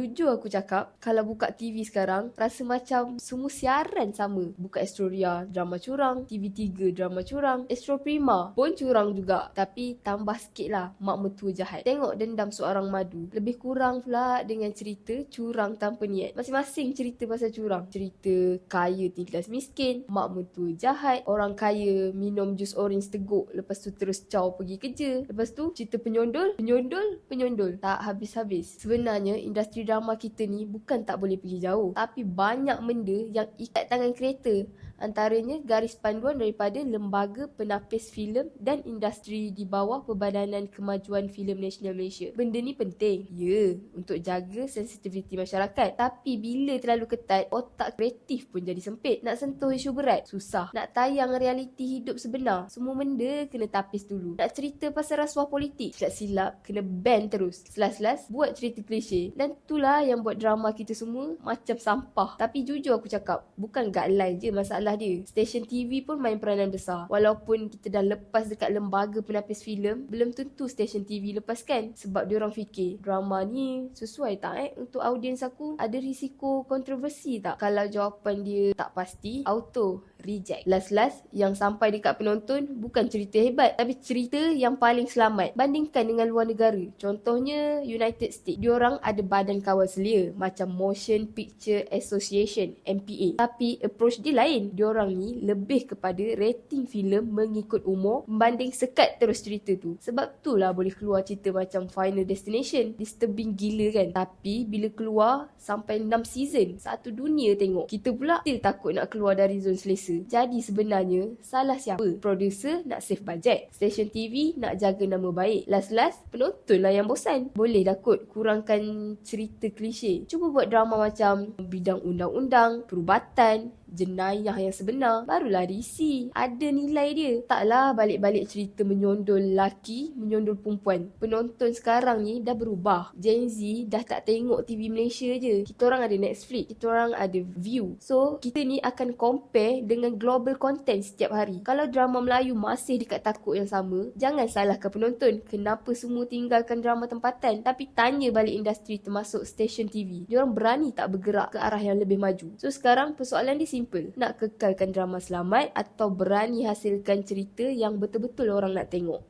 Jujur aku cakap, kalau buka TV sekarang, rasa macam semua siaran sama. Buka Astroria, drama curang. TV3, drama curang. Astro Prima pun curang juga. Tapi tambah sikit lah, mak mertua jahat. Tengok Dendam Seorang Madu. Lebih kurang pula dengan cerita curang tanpa niat. Masing-masing cerita pasal curang. Cerita kaya tindas miskin, mak mertua jahat, orang kaya minum jus orange teguk, lepas tu terus caw pergi kerja. Lepas tu cerita penyondol. Tak habis-habis. Sebenarnya industri drama kita ni bukan tak boleh pergi jauh, tapi banyak benda yang ikat tangan kreator. Antaranya garis panduan daripada Lembaga Penapis Filem dan Industri di bawah Perbadanan Kemajuan Filem Nasional Malaysia. Benda ni penting, ya, untuk jaga sensitiviti masyarakat. Tapi bila terlalu ketat, otak kreatif pun jadi sempit. Nak sentuh isu berat, susah. Nak tayang realiti hidup sebenar, semua benda kena tapis dulu. Nak cerita pasal rasuah politik, silap-silap kena ban terus. Selas-selas buat cerita klise. Dan itulah yang buat drama kita semua macam sampah. Tapi jujur aku cakap, bukan guideline je masalah dia. Stesen TV pun main peranan besar. Walaupun kita dah lepas dekat Lembaga Penapis Filem, belum tentu stesen TV lepaskan. Sebab diorang fikir, drama ni sesuai tak untuk audiens aku? Ada risiko kontroversi tak? Kalau jawapan dia tak pasti, auto reject. Last yang sampai dekat penonton bukan cerita hebat, tapi cerita yang paling selamat. Bandingkan dengan luar negara. Contohnya United States. Diorang ada badan kawal selia macam Motion Picture Association, MPA. Tapi approach dia lain. Diorang ni lebih kepada rating filem mengikut umur, membanding sekat terus cerita tu. Sebab tu lah boleh keluar cerita macam Final Destination. Disturbing gila kan? Tapi bila keluar sampai 6 season, satu dunia tengok. Kita pula still takut nak keluar dari zon selesa. Jadi sebenarnya salah siapa? Producer nak save budget, stesen TV nak jaga nama baik. Last penonton lah yang bosan. Boleh dah kot kurangkan cerita klise. Cuba buat drama macam bidang undang-undang, perubatan, jenayah yang sebenar, barulah diisi. Ada nilai dia. Taklah balik-balik cerita menyondol lelaki, menyondol perempuan. Penonton sekarang ni dah berubah. Gen Z dah tak tengok TV Malaysia je. Kita orang ada Netflix, kita orang ada View. So, kita ni akan compare dengan global content setiap hari. Kalau drama Melayu masih dekat takut yang sama, jangan salahkan penonton. Kenapa semua tinggalkan drama tempatan? Tapi tanya balik industri termasuk stesen TV. Diorang berani tak bergerak ke arah yang lebih maju? So, sekarang persoalan dia simple. Nak kekalkan drama selamat atau berani hasilkan cerita yang betul-betul orang nak tengok?